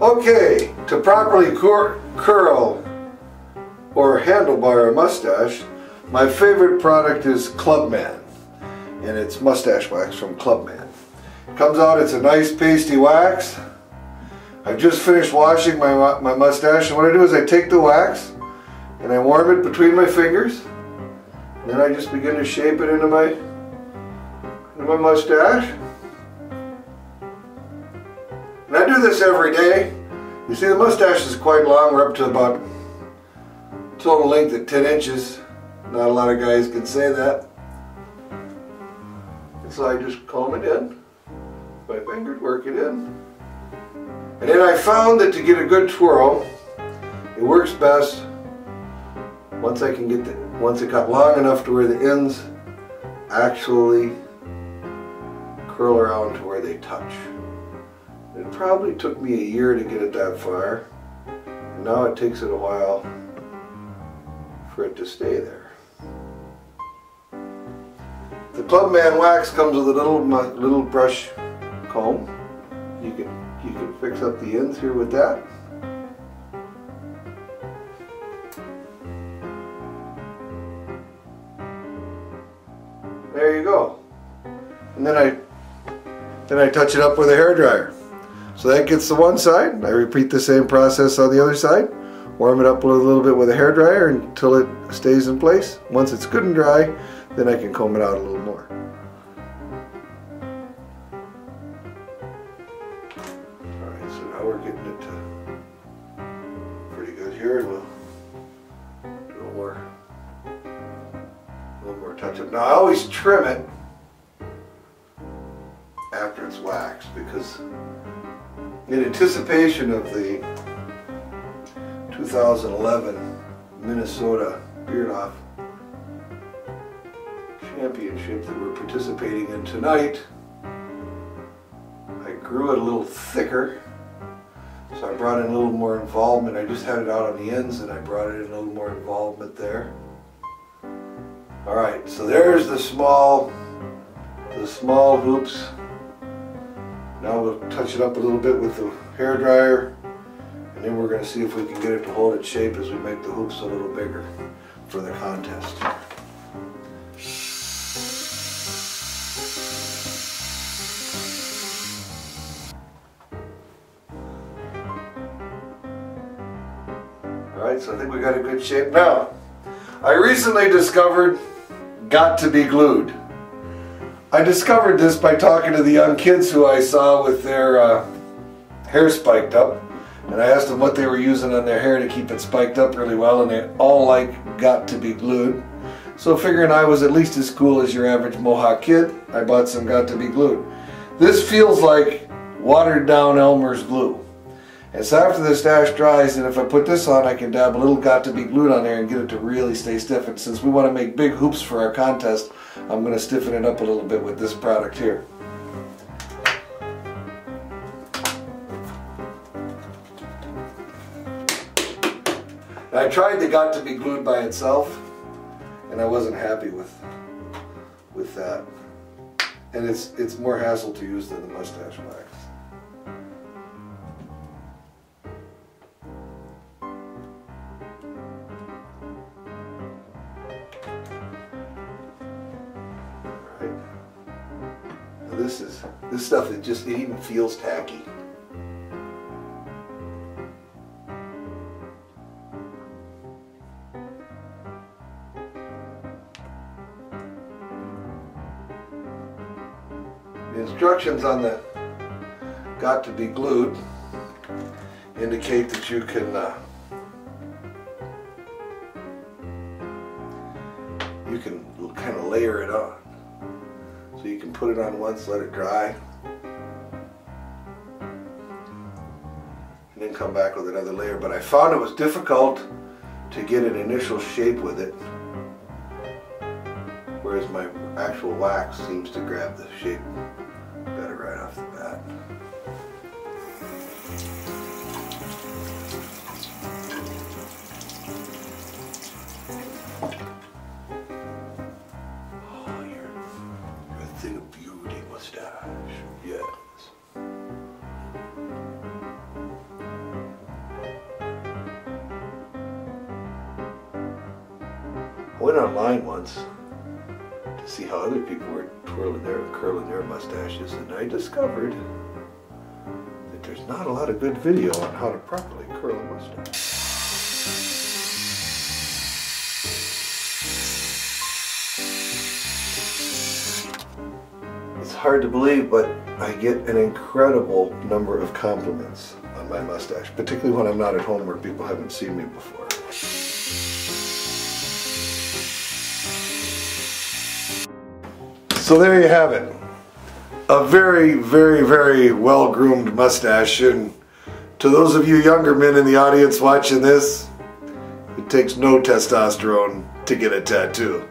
Okay, to properly curl or handlebar a mustache, my favorite product is Clubman, and it's mustache wax from Clubman. It comes out, it's a nice pasty wax. I've just finished washing my mustache, and what I do is I take the wax and I warm it between my fingers, and then I just begin to shape it into my mustache. And I do this every day. You see, the mustache is quite long. We're up to about total length of 10 inches. Not a lot of guys can say that. And so I just comb it in. My fingers work it in. And then I found that to get a good twirl, it works best once it got long enough to where the ends actually curl around to where they touch. It probably took me a year to get it that far. And now it takes it a while for it to stay there. The Clubman wax comes with a little brush comb. You can fix up the ends here with that. There you go. And then I touch it up with a hairdryer. So that gets the one side. I repeat the same process on the other side. Warm it up a little bit with a hairdryer until it stays in place. Once it's good and dry, then I can comb it out a little more. Alright, so now we're getting it pretty good here, and we'll do a little more touch up. Now I always trim it after it's waxed, because in anticipation of the 2011 Minnesota Beard Off Championship that we're participating in tonight, I grew it a little thicker, so I brought in a little more involvement. I just had it out on the ends and I brought it in a little more involvement there. Alright, so there's the small hoops. Now we'll touch it up a little bit with the hairdryer, and then we're going to see if we can get it to hold its shape as we make the hoops a little bigger for the contest. Alright, so I think we got a good shape. Now, I recently discovered got to be glued. I discovered this by talking to the young kids who I saw with their hair spiked up, and I asked them what they were using on their hair to keep it spiked up really well, and they all like got to be glued. So figuring I was at least as cool as your average Mohawk kid, I bought some got to be glued. This feels like watered down Elmer's glue. And so after the stash dries, and if I put this on, I can dab a little got to be glued on there and get it to really stay stiff. And since we want to make big hoops for our contest, I'm going to stiffen it up a little bit with this product here. Now, I tried the got to be glued by itself, and I wasn't happy with that. And it's more hassle to use than the mustache wax. This stuff, it even feels tacky. The instructions on the got to be glued indicate that you can kind of layer it on. So you can put it on once, let it dry, and then come back with another layer. But I found it was difficult to get an initial shape with it, whereas my actual wax seems to grab the shape better right off the bat. Thing of beauty mustache, yes. went online once to see how other people were curling their mustaches, and I discovered that there's not a lot of good video on how to properly curl a mustache. It's hard to believe, but I get an incredible number of compliments on my mustache, particularly when I'm not at home where people haven't seen me before. So there you have it. A very, very, very well-groomed mustache, and to those of you younger men in the audience watching this, it takes no testosterone to get a tattoo.